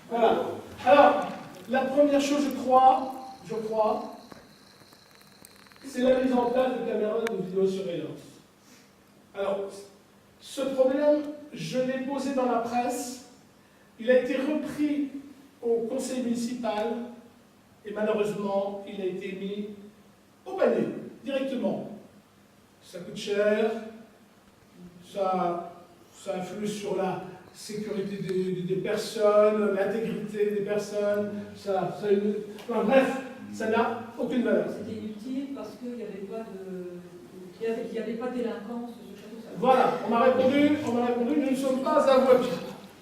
Voilà. Alors, la première chose, je crois, c'est la mise en place de caméras de vidéosurveillance. Alors, ce problème, je l'ai posé dans la presse, il a été repris au conseil municipal, et malheureusement, il a été mis au panier, directement. Ça coûte cher, ça influe sur la sécurité des personnes, l'intégrité des personnes, enfin, bref, ça n'a aucune valeur. C'était inutile parce qu'il n'y avait pas de délinquance sur ce château. Voilà, on m'a répondu, nous ne sommes pas à Wapi.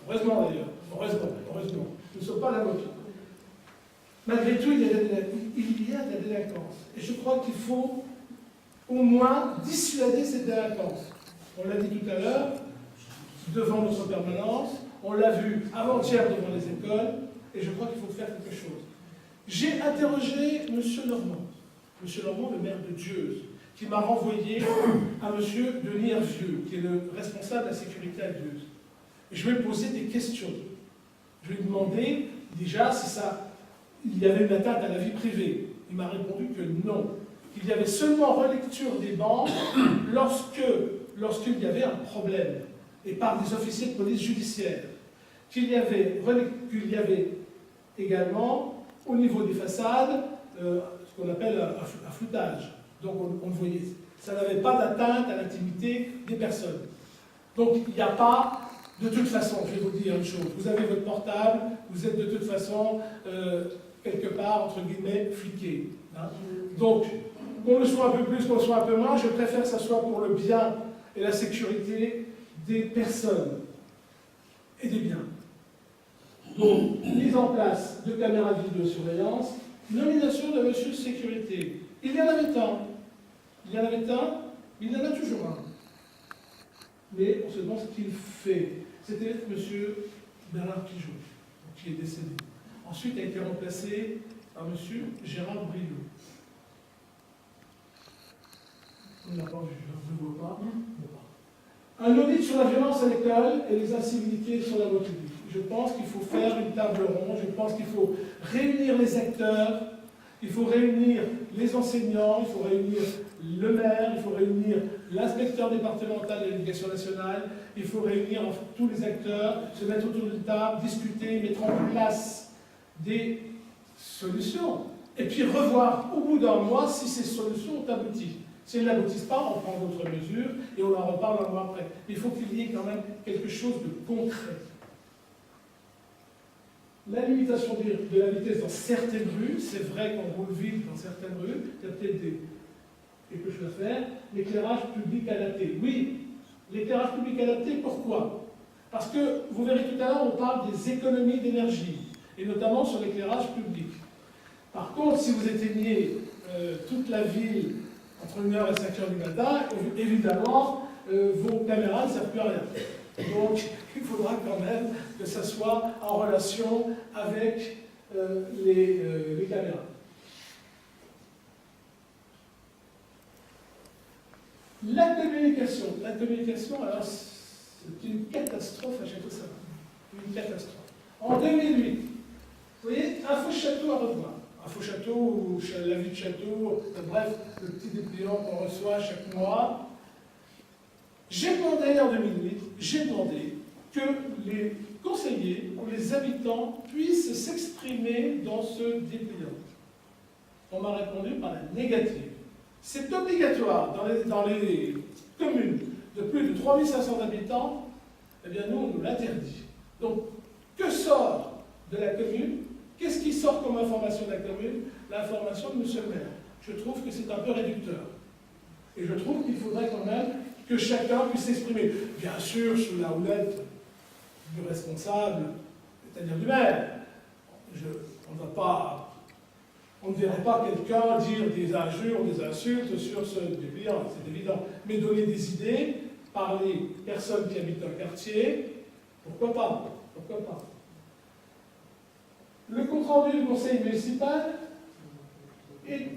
Heureusement d'ailleurs, heureusement, nous ne sommes pas à Wapi. Malgré tout, il y a de la délinquance. Et je crois qu'il faut au moins dissuader cette délinquance. On l'a dit tout à l'heure, devant notre permanence, on l'a vu avant-hier devant les écoles, et je crois qu'il faut faire quelque chose. J'ai interrogé M. Normand, le maire de Dieuze, qui m'a renvoyé à M. Denis Hervieux, qui est le responsable de la sécurité à Dieuze. Et je lui ai posé des questions. Je lui ai demandé déjà si il y avait une atteinte à la vie privée. Il m'a répondu que non. Qu'il y avait seulement relecture des bandes lorsqu'il y avait un problème, et par des officiers de police judiciaire. Qu'il y avait également, au niveau des façades, ce qu'on appelle un floutage. Donc on le voyait. Ça n'avait pas d'atteinte à l'intimité des personnes. Donc il n'y a pas, de toute façon, je vais vous dire une chose, vous avez votre portable, vous êtes de toute façon, quelque part, entre guillemets, fliqué. Hein. Donc, qu'on le soit un peu plus, qu'on le soit un peu moins, je préfère que ça soit pour le bien et la sécurité des personnes et des biens. Donc, mise en place de caméras de vidéosurveillance, nomination de monsieur sécurité. Il y en avait un, mais il y en a toujours un. Mais on se demande ce qu'il fait. C'était monsieur Bernard Pigeot, qui est décédé. Ensuite, a été remplacé par monsieur Gérard Brillo. On n'a pas vu, je ne vois pas. Un audit sur la violence à l'école et les incivilités sur la voie publique. Je pense qu'il faut faire une table ronde, je pense qu'il faut réunir les acteurs, il faut réunir les enseignants, il faut réunir le maire, il faut réunir l'inspecteur départemental de l'éducation nationale, il faut réunir tous les acteurs, se mettre autour d'une table, discuter, mettre en place des solutions. Et puis revoir au bout d'un mois si ces solutions ont abouti. Si elles n'aboutissent pas, on prend d'autres mesures et on en reparle un mois après. Il faut qu'il y ait quand même quelque chose de concret. La limitation de la vitesse dans certaines rues, c'est vrai qu'on roule vite dans certaines rues, il y a peut-être quelque chose à faire. L'éclairage public adapté. Oui, l'éclairage public adapté, pourquoi? Parce que, vous verrez tout à l'heure, on parle des économies d'énergie, et notamment sur l'éclairage public. Par contre, si vous éteignez toute la ville entre 1h et 5h du matin, évidemment, vos caméras ne servent plus à rien. Donc, il faudra quand même que ça soit en relation avec les caméras. La communication, alors, c'est une catastrophe à Château-Savin. Une catastrophe. En 2008, vous voyez, un faux château à revoir. Un faux château, ou la vie de château, bref, le petit dépliant qu'on reçoit chaque mois. J'ai demandé en 2008, que les conseillers ou les habitants puissent s'exprimer dans ce dépliant. On m'a répondu par la négative. C'est obligatoire dans les communes de plus de 3500 habitants, eh bien nous, on nous l'interdit. Donc, que sort de la commune? Qu'est-ce qui sort comme information de la commune? L'information de M. le maire. Je trouve que c'est un peu réducteur. Et je trouve qu'il faudrait quand même que chacun puisse s'exprimer. Bien sûr, sous la houlette du responsable, c'est-à-dire du maire. On ne verrait pas quelqu'un dire des injures, des insultes sur ce dépliant, c'est évident. Mais donner des idées par les personnes qui habitent un quartier, pourquoi pas? Pourquoi pas? Le compte-rendu du conseil municipal, et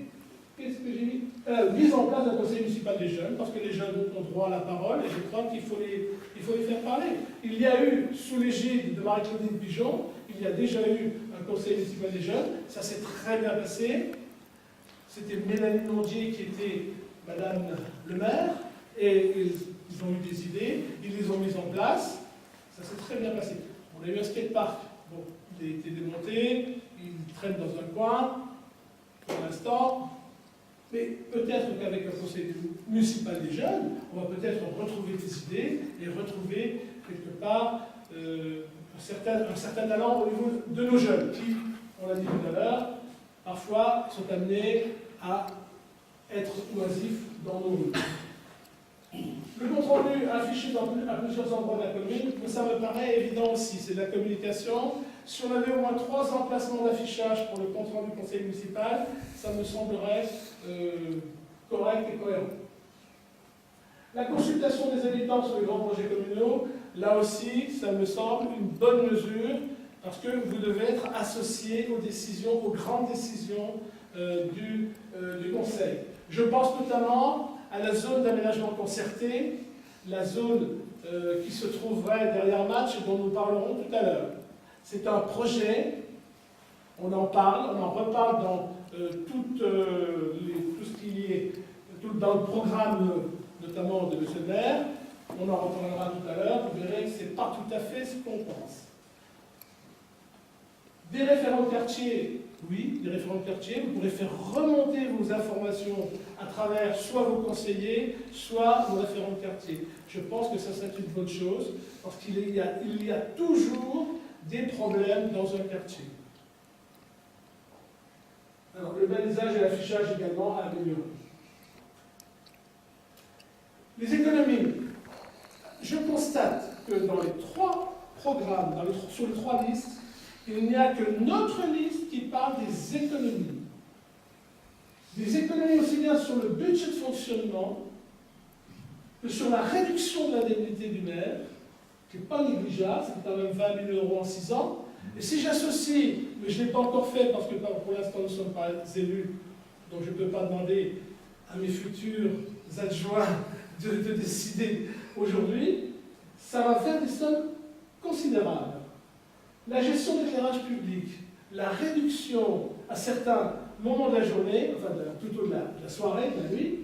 qu'est-ce que j'ai mis? Mise en place d'un conseil municipal des jeunes, parce que les jeunes ont droit à la parole, et je crois qu'il faut les faire parler. Il y a eu, sous l'égide de Marie-Claudine Pigeon, il y a déjà eu un conseil municipal des jeunes, ça s'est très bien passé. C'était Mélanie Nondier qui était Madame le maire, et ils ont eu des idées, ils les ont mises en place, ça s'est très bien passé. On a eu un skatepark, bon, il a été démonté, il traîne dans un coin, pour l'instant, mais peut-être qu'avec un conseil municipal des jeunes, on va peut-être retrouver des idées et retrouver quelque part un certain talent au niveau de nos jeunes, qui, on l'a dit tout à l'heure, parfois sont amenés à être oisifs dans nos rues. Le compte-rendu affiché à plusieurs endroits de la commune, ça me paraît évident aussi, c'est de la communication. Si on avait au moins 3 emplacements d'affichage pour le compte-rendu du conseil municipal, ça me semblerait correct et cohérent. La consultation des habitants sur les grands projets communaux, là aussi, ça me semble une bonne mesure, parce que vous devez être associé aux décisions, aux grandes décisions du conseil. Je pense notamment à la zone d'aménagement concerté, la zone qui se trouverait derrière Match et dont nous parlerons tout à l'heure. C'est un projet, on en parle, on en reparle dans tout ce qui est dans le programme, notamment de M. le maire. On en reparlera tout à l'heure, vous verrez que ce n'est pas tout à fait ce qu'on pense. Des référents de quartier, oui, des référents de quartier, vous pourrez faire remonter vos informations à travers soit vos conseillers, soit vos référents de quartier. Je pense que ça c'est une bonne chose, parce qu'il y a toujours des problèmes dans un quartier. Alors, le balisage et l'affichage également à améliorer. Les économies. Je constate que dans les 3 programmes, sur les 3 listes, il n'y a que notre liste qui parle des économies. Des économies aussi bien sur le budget de fonctionnement que sur la réduction de l'indemnité du maire, qui n'est pas négligeable, c'est quand même 20 000 € en 6 ans. Et si j'associe, mais je ne l'ai pas encore fait parce que pour l'instant nous ne sommes pas élus, donc je ne peux pas demander à mes futurs adjoints de décider aujourd'hui, ça va faire des sommes considérables. La gestion de l'éclairage public, la réduction à certains moments de la journée, enfin plutôt de la soirée, de la nuit,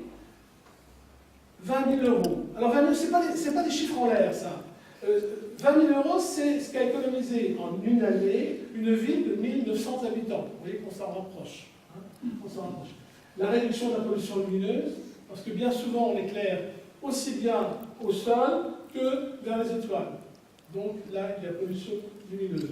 20 000 €. Alors 20 000, ce n'est pas des chiffres en l'air, ça. 20 000 €, c'est ce qu'a économisé en une année une ville de 1900 habitants. Vous voyez qu'on s'en rapproche. Hein, on s'en rapproche. La réduction de la pollution lumineuse, parce que bien souvent on éclaire aussi bien au sol que vers les étoiles. Donc là, il y a pollution lumineuse.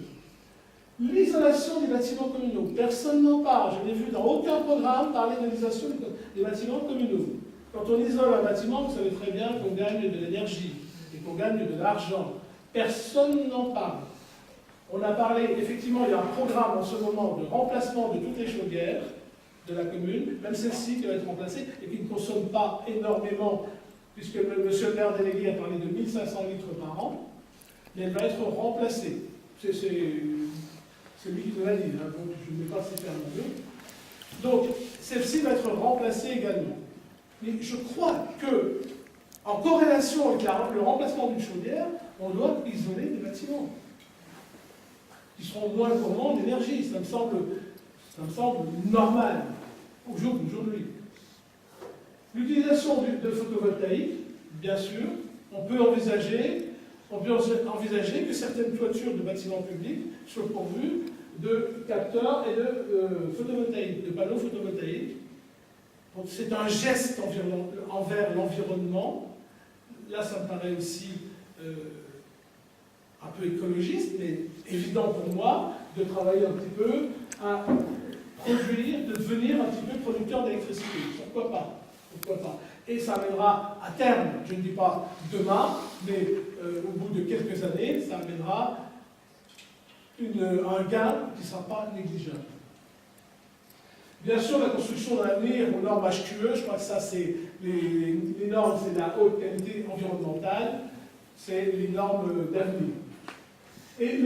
L'isolation des bâtiments communaux. Personne n'en parle. Je n'ai vu dans aucun programme parler de l'isolation des bâtiments communaux. Quand on isole un bâtiment, vous savez très bien qu'on gagne de l'énergie et qu'on gagne de l'argent. Personne n'en parle. On a parlé, effectivement, il y a un programme en ce moment de remplacement de toutes les chaudières de la commune, même celle-ci qui va être remplacée et qui ne consomme pas énormément, puisque M. le maire délégué a parlé de 1500 litres par an, mais elle va être remplacée. C'est lui qui nous l'a dit, hein, donc je ne vais pas citer un mieux. Donc, celle-ci va être remplacée également. Mais je crois que, en corrélation avec le remplacement d'une chaudière, on doit isoler des bâtiments qui seront moins gourmands d'énergie. Ça me semble normal, au jour d'aujourd'hui. L'utilisation de photovoltaïque, bien sûr, on peut envisager que certaines toitures de bâtiments publics soient pourvues de capteurs et de photovoltaïques, de panneaux photovoltaïques. C'est un geste envers l'environnement. Là, ça me paraît aussi un peu écologiste, mais évident pour moi de travailler un petit peu à produire, de devenir un petit peu producteur d'électricité. Pourquoi pas? Pourquoi pas? Et ça amènera à terme, je ne dis pas demain, mais au bout de quelques années, ça amènera un gain qui ne sera pas négligeable. Bien sûr, la construction dans l'avenir aux normes HQE, je crois que ça c'est les normes, c'est de la haute qualité environnementale, c'est les normes d'avenir. Et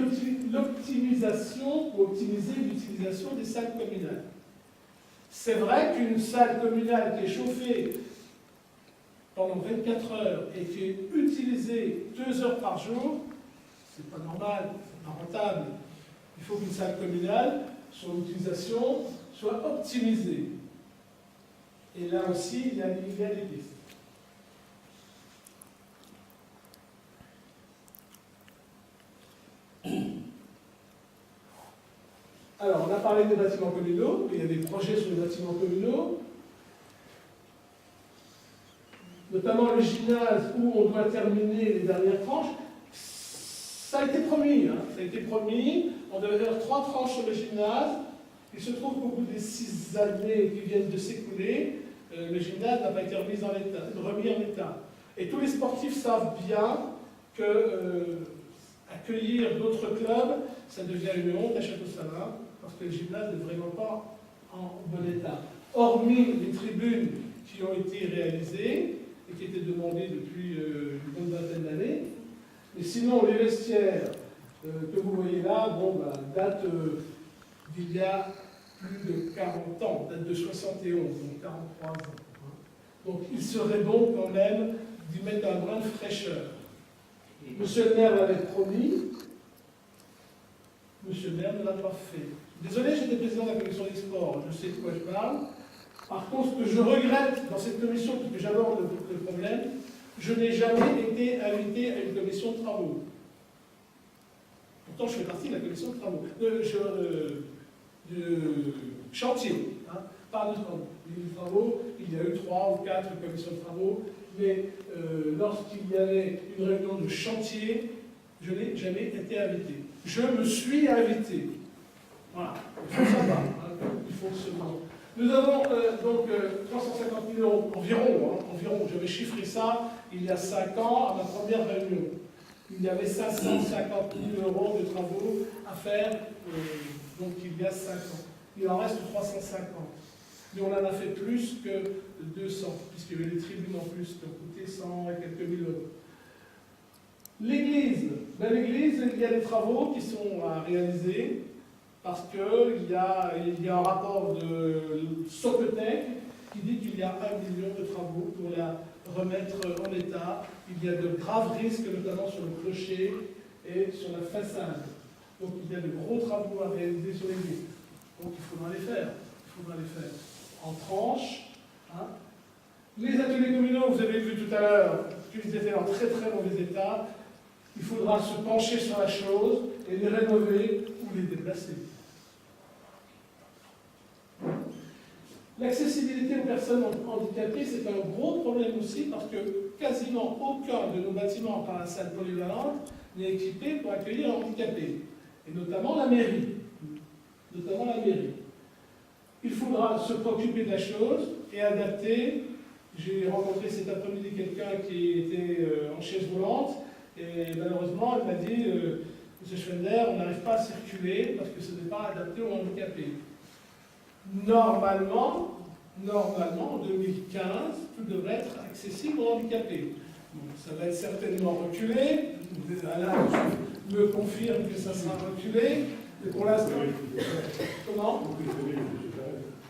l'optimisation ou optimiser l'utilisation des salles communales. C'est vrai qu'une salle communale qui est chauffée pendant 24 heures et qui est utilisée 2 heures par jour, c'est pas normal, c'est pas rentable. Il faut qu'une salle communale, son utilisation soit optimisée. Et là aussi, il y a des pistes. Alors, on a parlé des bâtiments communaux, il y a des projets sur les bâtiments communaux, notamment le gymnase où on doit terminer les dernières tranches. Ça a été promis, ça a été promis. On devait faire 3 tranches sur le gymnase. Il se trouve qu'au bout des 6 années qui viennent de s'écouler, le gymnase n'a pas été remis en état. Et tous les sportifs savent bien que accueillir d'autres clubs, ça devient une honte à Château-Salin, parce que le gymnase n'est vraiment pas en bon état. Hormis les tribunes qui ont été réalisées et qui étaient demandées depuis une bonne vingtaine d'années, mais sinon les vestiaires que vous voyez là, datent d'il y a plus de 40 ans, datent de 71, donc 43 ans. Donc il serait bon quand même d'y mettre un brin de fraîcheur. Monsieur le maire l'avait promis, monsieur le maire ne l'a pas fait. Désolé, j'étais président de la commission des sports, je sais de quoi je parle. Par contre, ce que je regrette dans cette commission, puisque j'aborde le problème, je n'ai jamais été invité à une commission de travaux. Pourtant, je fais partie de la commission de travaux. De chantier, pas de travaux. Les travaux, il y a eu 3 ou 4 commissions de travaux, mais lorsqu'il y avait une réunion de chantier, je n'ai jamais été invité. Je me suis invité. Voilà, il faut savoir, il faut se voir. Nous avons donc 350 000 euros environ, j'avais chiffré ça il y a 5 ans à ma première réunion. Il y avait 550 000 euros de travaux à faire, donc il y a 5 ans. Il en reste 350. Mais on en a fait plus que 200, puisqu'il y avait des tribunes en plus qui ont coûté 100 et quelques mille euros. L'église, il y a des travaux qui sont à réaliser, parce qu'il y a un rapport de Socotec qui dit qu'il y a 1 million de travaux pour la remettre en état. Il y a de graves risques, notamment sur le clocher et sur la façade. Donc il y a de gros travaux à réaliser sur l'église. Donc il faudra les faire. En tranches. Les ateliers communaux, vous avez vu tout à l'heure qu'ils étaient en très très mauvais état. Il faudra se pencher sur la chose et les rénover ou les déplacer. L'accessibilité aux personnes handicapées, c'est un gros problème aussi parce que quasiment aucun de nos bâtiments, par la salle polyvalente, n'est équipé pour accueillir un handicapé, et notamment la mairie. Il faudra se préoccuper de la chose et adapter. J'ai rencontré cet après-midi quelqu'un qui était en chaise roulante, et malheureusement, elle m'a dit Monsieur Schwender, on n'arrive pas à circuler parce que ce n'est pas adapté aux handicapés. Normalement, en 2015, tout devrait être accessible aux handicapés. Donc, ça va être certainement reculé. Alain me confirme que ça sera reculé. Mais pour l'instant, comment ?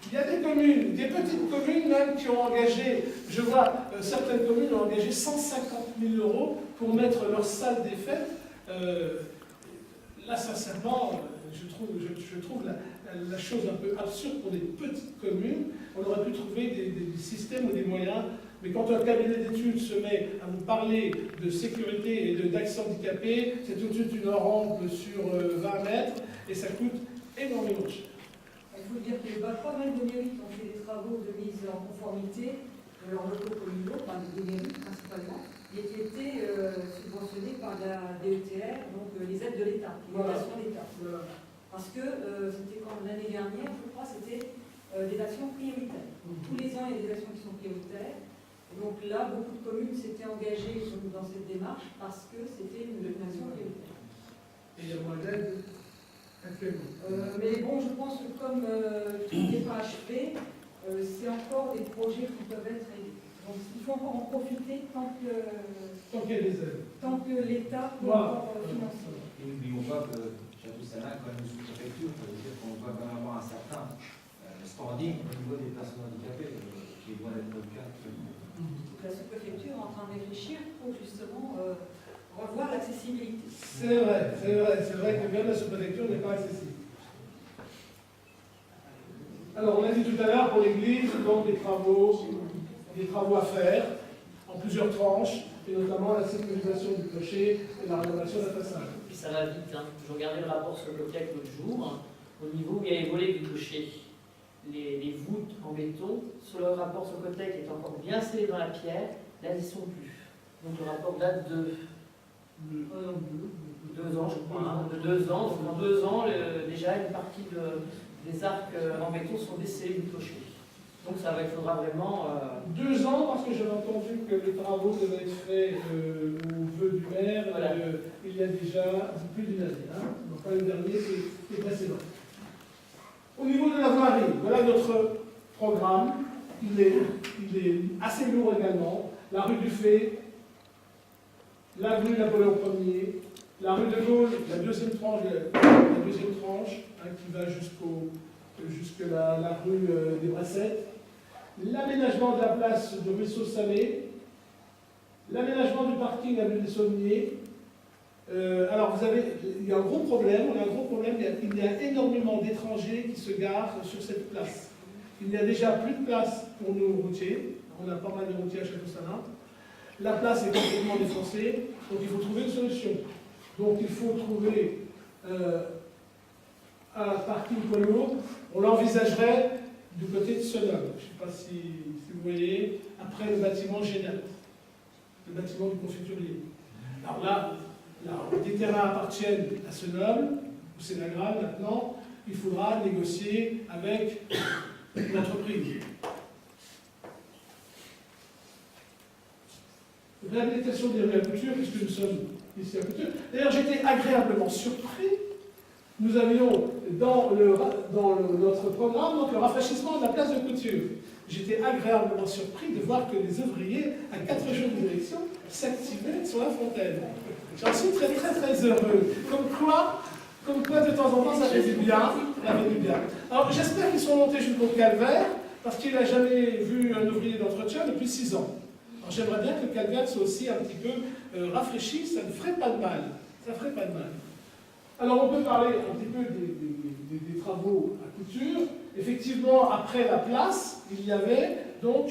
Il y a des communes, des petites communes même qui ont engagé, je vois certaines communes ont engagé 150 000 euros pour mettre leur salle des fêtes. Là, sincèrement, je trouve la chose un peu absurde pour des petites communes. On aurait pu trouver des systèmes ou des moyens, mais quand un cabinet d'études se met à vous parler de sécurité et d'accès handicapé, c'est tout de suite une rampe sur 20 mètres et ça coûte énormément cher. Il faut dire que pas mal de mairies qui ont fait des travaux de mise en conformité de leurs locaux communaux, des mairies principalement, et qui étaient subventionnés par la DETR, donc les aides de l'État, les dotations d'État. Voilà. Parce que c'était comme l'année dernière, je crois, c'était des actions prioritaires. Tous les ans, il y a des actions qui sont prioritaires. Et donc là, beaucoup de communes s'étaient engagées dans cette démarche parce que c'était une action prioritaire. Et il y a moins d'aide actuellement. Mais bon, je pense que comme tout n'est pas achevé, c'est encore des projets qui peuvent être aidés. Donc il faut encore en profiter tant qu'il y a des aides. Tant que l'État peut encore financer. N'oublions pas que Château-Salin, quand même, une sous-préfecture, ça veut dire qu'on doit quand même avoir un certain standing au niveau des personnes handicapées, qui doit être le cas actuellement. Donc la sous-préfecture est en train de réfléchir pour justement revoir l'accessibilité. C'est vrai que bien la sous-préfecture n'est pas accessible. Alors, on a dit tout à l'heure pour l'église, donc des travaux à faire, en plusieurs tranches, et notamment la sécurisation du clocher et la rénovation de la façade. Puis ça va vite, hein. Je regardais le rapport sur le Copiac l'autre jour, au niveau où il y a les volets du clocher. Les voûtes en béton, sur le rapport sur le Copiac est encore bien scellé dans la pierre, là ils n'y sont plus. Donc le rapport date de 2 ans, je crois, hein, de 2 ans. Donc en 2 ans, déjà une partie des arcs en béton sont descellés du clocher. Donc il faudra vraiment... 2 ans, parce que j'avais entendu que les travaux devaient être faits au vœu du maire, Voilà. il y a déjà plus d'une année. Hein. Donc pas le dernier, c'est précédent. Au niveau de la voirie, voilà notre programme. Il est assez lourd également. La rue du Fay, l'avenue Napoléon Ier, la rue de Gaulle, la deuxième tranche hein, qui va jusque la rue des Brassettes, l'aménagement de la place de Ruisseau-Salé, l'aménagement du parking avenue des Saulniers. Alors il y a un gros problème, il y a énormément d'étrangers qui se garent sur cette place. Il n'y a déjà plus de place pour nos routiers, on a pas mal de routiers à Château-Salin. La place est complètement défoncée, donc il faut trouver une solution. Donc il faut trouver un parking poids lourd. On l'envisagerait du côté de Senom. Je ne sais pas si vous voyez, après le bâtiment Génat, le bâtiment du confiturier. Alors là, des terrains appartiennent à Senom, ou Sénagral maintenant, il faudra négocier avec l'entreprise. Réhabilitation des rues à Couture, puisque nous sommes ici à Couture. D'ailleurs, j'étais agréablement surpris. Nous avions dans notre programme donc, le rafraîchissement de la place de Couture. J'étais agréablement surpris de voir que les ouvriers, à 4 jours de direction, s'activaient sur la fontaine. J'en suis très très très heureux. Comme quoi, de temps en temps, ça fait du bien. Alors, j'espère qu'ils sont montés jusqu'au calvaire, parce qu'il n'a jamais vu un ouvrier d'entretien depuis 6 ans. Alors, j'aimerais bien que le calvaire soit aussi un petit peu rafraîchi, ça ne ferait pas de mal. Alors, on peut parler un petit peu des travaux à Couture. Effectivement, après la place, il y avait donc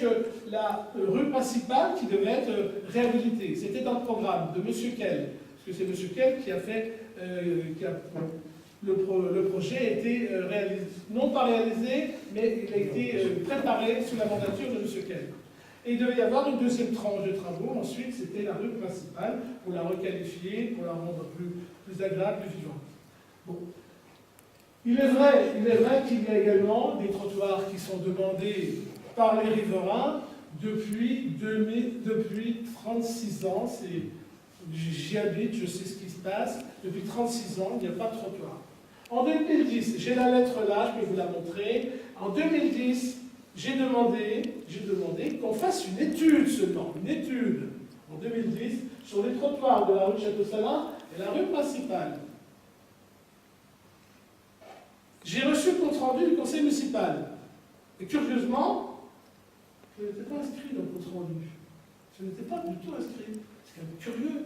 la rue principale qui devait être réhabilitée. C'était dans le programme de M. Kell, parce que c'est M. Kell qui a fait, le projet a été réalisé, non pas réalisé, mais il a été préparé sous la mandature de M. Kell. Et il devait y avoir une deuxième tranche de travaux. Ensuite, c'était la rue principale pour la requalifier, pour la rendre plus agréable, plus vivante. Bon. Il est vrai qu'il y a également des trottoirs qui sont demandés par les riverains depuis 36 ans. J'y habite, je sais ce qui se passe. Depuis 36 ans, il n'y a pas de trottoir. En 2010, j'ai la lettre là, je peux vous la montrer. En 2010, j'ai demandé qu'on fasse une étude seulement, en 2010, sur les trottoirs de la rue de Château-Salin et la rue principale. J'ai reçu le compte-rendu du conseil municipal. Et curieusement, je n'étais pas inscrit dans le compte-rendu. Je n'étais pas du tout inscrit. C'est quand même curieux.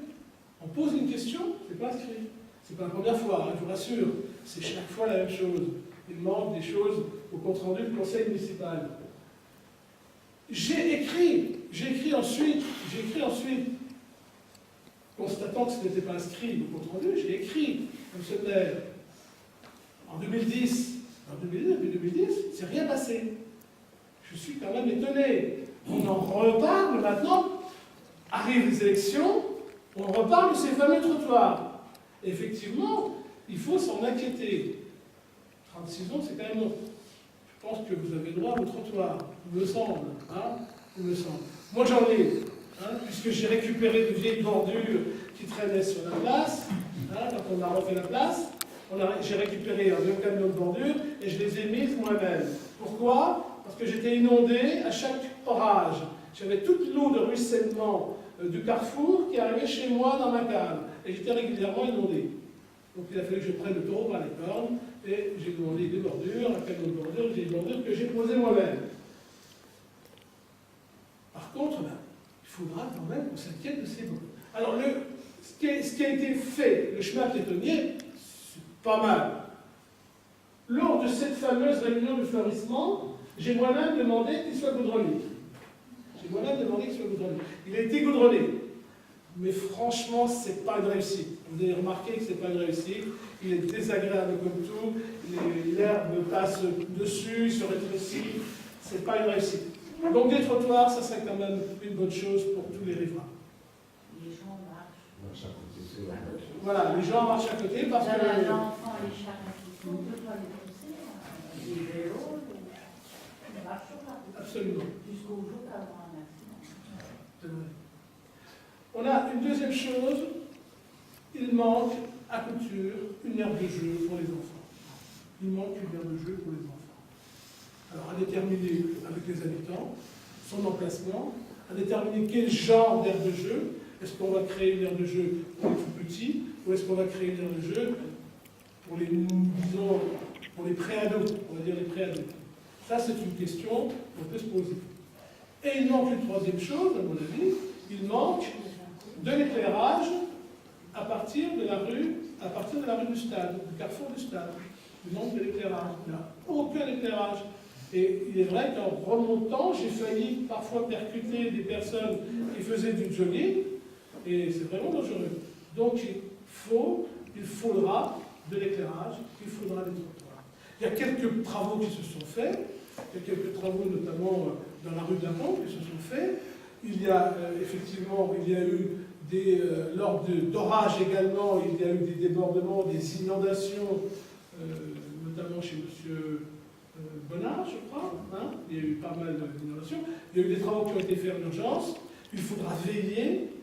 On pose une question, c'est pas inscrit. C'est pas la première fois, hein, je vous rassure. C'est chaque fois la même chose. Il manque des choses au compte-rendu du conseil municipal. J'ai écrit ensuite, constatant que ce n'était pas inscrit au compte-rendu, j'ai écrit, comme ce maire, en 2010, depuis 2010, c'est rien passé. Je suis quand même étonné. On en reparle maintenant, arrivent les élections, on reparle de ces fameux trottoirs. Effectivement, il faut s'en inquiéter. 36 ans, c'est quand même long. Je pense que vous avez droit au trottoir, il me semble. Moi j'en ai, puisque j'ai récupéré de vieilles bordures qui traînaient sur la place, quand on a refait la place. J'ai récupéré un vieux camion de bordure et je les ai mises moi-même. Pourquoi? Parce que j'étais inondé à chaque orage. J'avais toute l'eau de ruissellement du carrefour qui arrivait chez moi dans ma cave. Et j'étais régulièrement inondé. Donc il a fallu que je prenne le taureau par les cornes, et j'ai demandé des bordures, à quelle bordure, j'ai des bordures que j'ai posées moi-même. Par contre, ben, il faudra quand même qu'on s'inquiète de ces bordures. Alors, ce qui a été fait, le chemin piétonnier, c'est pas mal. Lors de cette fameuse réunion de fleurissement, j'ai moi-même demandé qu'il soit goudronné. Il a été goudronné. Mais franchement, ce n'est pas une réussite. Vous avez remarqué que ce n'est pas une réussite. Il est désagréable comme tout. L'herbe passe dessus, il se rétrécit. Ce n'est pas une réussite. Donc des trottoirs, ça serait quand même une bonne chose pour tous les riverains. Les gens marchent. Voilà, les gens marchent à côté parce que... Les enfants, les charrettes, on ne peut pas les pousser. Les vélos, les marches pas. Absolument. Jusqu'au jour d'avoir un accident. On a une deuxième chose, il manque à couture une aire de jeu pour les enfants. Il manque une aire de jeu pour les enfants. Alors à déterminer avec les habitants son emplacement, à déterminer quel genre d'aire de jeu. Est-ce qu'on va créer une aire de jeu pour les tout petits, ou est-ce qu'on va créer une aire de jeu pour les, disons, pour les pré-ados, on va dire les pré-ados. Ça, c'est une question qu'on peut se poser. Et il manque une troisième chose, à mon avis, il manque de l'éclairage à partir de la rue du stade, du carrefour du stade. Il manque de l'éclairage. Il n'y a aucun éclairage. Et il est vrai qu'en remontant, j'ai failli parfois percuter des personnes qui faisaient du jogging, et c'est vraiment dangereux. Donc il faudra de l'éclairage, il faudra des trottoirs. Il y a quelques travaux qui se sont faits, il y a quelques travaux notamment dans la rue de la Pompe qui se sont faits. Il y a effectivement, il y a eu lors d'orages également, il y a eu des débordements, des inondations, notamment chez M. Bonnard, je crois. Hein, il y a eu pas mal d'inondations. Il y a eu des travaux qui ont été faits en urgence. Il faudra veiller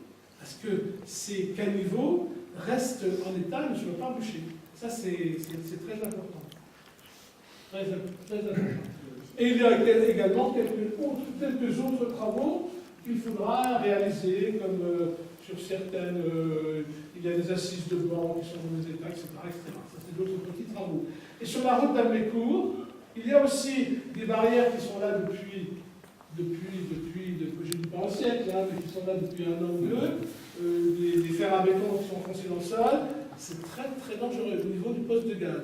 à ce que ces caniveaux restent en état et ne soient pas bouchés. Ça, c'est très important. Très important. Et il y a également quelques autres travaux qu'il faudra réaliser, comme sur certaines... il y a des assises de banc qui sont dans les états, etc. Ça, c'est d'autres petits travaux. Et sur la route d'Amlécourt, il y a aussi des barrières qui sont là depuis je ne dis pas un siècle, hein, mais qui sont là depuis un an ou deux, des fers à béton qui sont enfoncés dans le sol. C'est très très dangereux au niveau du poste de gaz.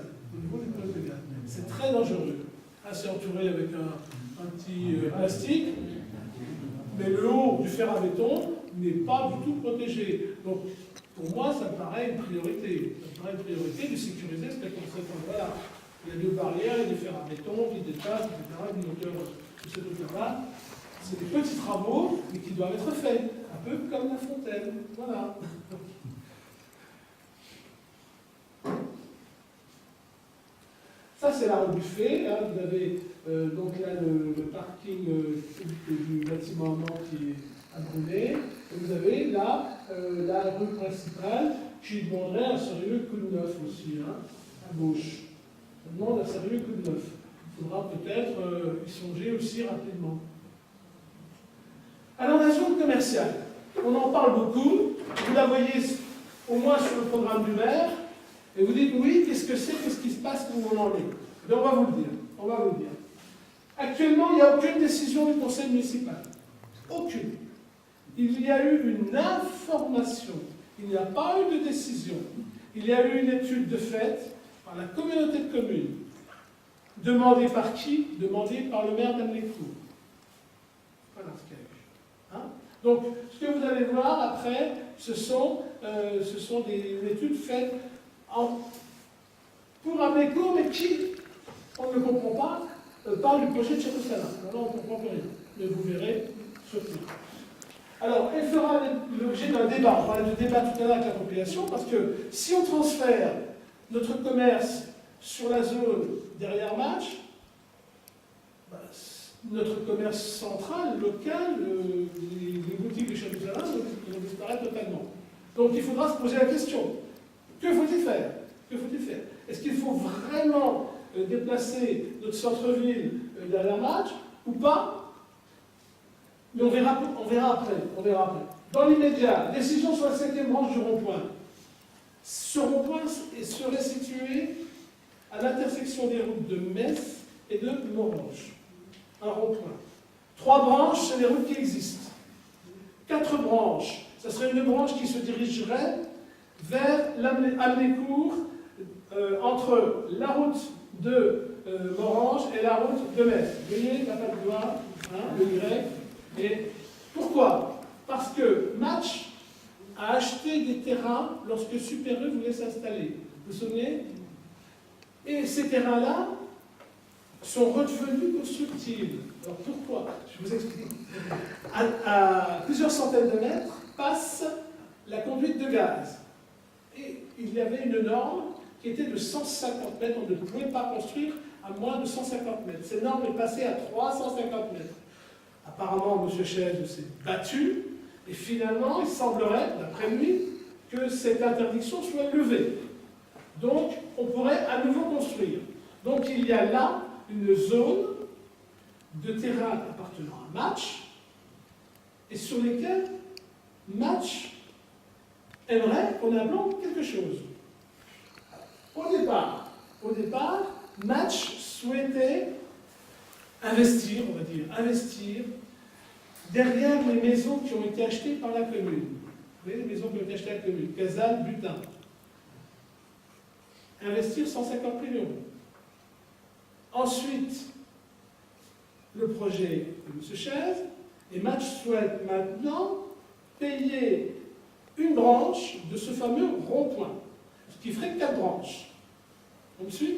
C'est très dangereux. Là, c'est entouré avec un petit plastique, mais le haut du fer à béton n'est pas du tout protégé. Donc, pour moi, ça me paraît une priorité. Ça me paraît une priorité de sécuriser cette conception. Voilà. Il y a deux barrières, il y a des fers à béton qui dépassent, etc., une hauteur de cette hauteur-là. C'est des petits travaux, mais qui doivent être faits. Un peu comme la fontaine. Voilà. Ça, c'est la rue Buffet. Hein. Vous avez donc là le parking du bâtiment allemand qui est à brûler. Et vous avez là la rue principale qui demanderait un sérieux coup de neuf aussi, hein, à gauche. Ça demande un sérieux coup de neuf. Il faudra peut-être y songer aussi rapidement. Alors, la zone commerciale, on en parle beaucoup. Vous la voyez au moins sur le programme du maire. Et vous dites, oui, qu'est-ce que c'est, qu'est-ce qui se passe, où on en est? Ben, on va vous le dire. Actuellement, il n'y a aucune décision du conseil municipal. Aucune. Il y a eu une information. Il n'y a pas eu de décision. Il y a eu une étude de fait par la communauté de communes. Demandée par qui? Demandée par le maire d'Amlécourt. Voilà ce qu'il y a eu. Hein? Donc, ce que vous allez voir après, ce sont des études faites pour Amlécourt, mais qui, on ne comprend pas, parle du projet de Château-Salins. Alors, on ne comprend plus rien. Mais vous verrez surtout. Alors, elle fera l'objet d'un débat. On parlait de débat tout à l'heure avec la population, parce que si on transfère notre commerce sur la zone derrière Match, bah, notre commerce central, local, les boutiques de Château-Salins vont disparaître totalement. Donc, il faudra se poser la question. Que faut-il faire? Est-ce qu'il faut vraiment déplacer notre centre-ville derrière Match ou pas? Mais on verra après. Dans l'immédiat, décision sur la 5e branche du rond-point. Ce rond-point serait situé à l'intersection des routes de Metz et de Morange. Un rond-point. 3 branches, c'est les routes qui existent. 4 branches, ça serait une branche qui se dirigerait vers Amnécourt, entre la route de Morange et la route de Metz. Vous voyez la patte doigt, le Y. Et pourquoi? Parce que Match a acheté des terrains lorsque Super U voulait s'installer. Vous vous souvenez? Et ces terrains-là sont redevenus constructibles. Alors pourquoi? Je vous explique. À plusieurs centaines de mètres passe la conduite de gaz. Et il y avait une norme qui était de 150 mètres. On ne pouvait pas construire à moins de 150 mètres. Cette norme est passée à 350 mètres. Apparemment, M. Chaise s'est battu, et finalement, il semblerait, d'après lui, que cette interdiction soit levée. Donc, on pourrait à nouveau construire. Donc, il y a là une zone de terrain appartenant à Match, et sur lesquels Match aimerait qu'on implante quelque chose. Au départ, Match souhaitait investir, on va dire, investir derrière les maisons qui ont été achetées par la commune. Vous voyez les maisons qui ont été achetées à la commune, Casal, Butin. Investir 150 millions. Ensuite, le projet de M. Chaise, et Match souhaite maintenant payer une branche de ce fameux rond-point, ce qui ferait 4 branches. On me suit?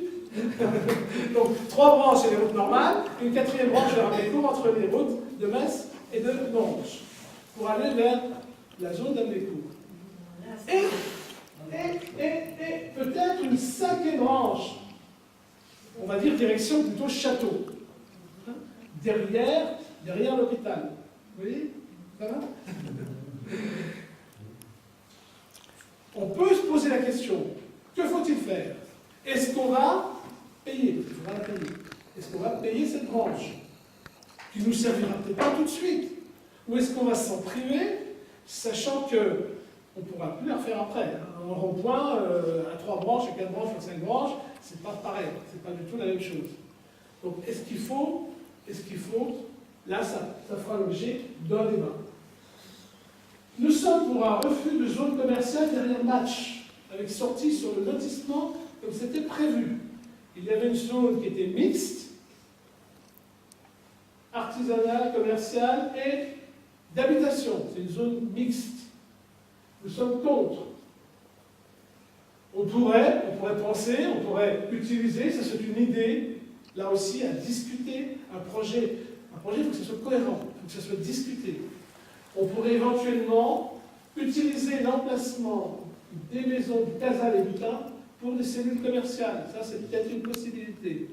Donc 3 branches et les routes normales, une 4e branche vers Amnécourt entre les routes de Metz et de Morange, pour aller vers la zone d'Amnécourt. Et peut-être une 5e branche, on va dire direction plutôt château, derrière l'hôpital. Vous voyez? Ça va? On peut se poser la question, que faut-il faire? Est-ce qu'on va payer? Il faudra la payer. Est-ce qu'on va payer cette branche? Qui ne nous servira peut-être pas tout de suite. Ou est-ce qu'on va s'en priver, sachant qu'on ne pourra plus la refaire après? Un rond-point à 3 branches, à 4 branches, à 5 branches, c'est pas pareil, c'est pas du tout la même chose. Donc est-ce qu'il faut, là ça fera l'objet d'un débat. Nous sommes pour un refus de zone commerciale derrière Match, avec sortie sur le lotissement comme c'était prévu. Il y avait une zone qui était mixte, artisanale, commerciale et d'habitation. C'est une zone mixte. Nous sommes contre. On pourrait penser, on pourrait utiliser, ça c'est une idée, là aussi, à discuter un projet. Un projet, il faut que ce soit cohérent, il faut que ce soit discuté. On pourrait éventuellement utiliser l'emplacement des maisons de Casal et Butin pour des cellules commerciales. Ça, c'est peut-être une possibilité.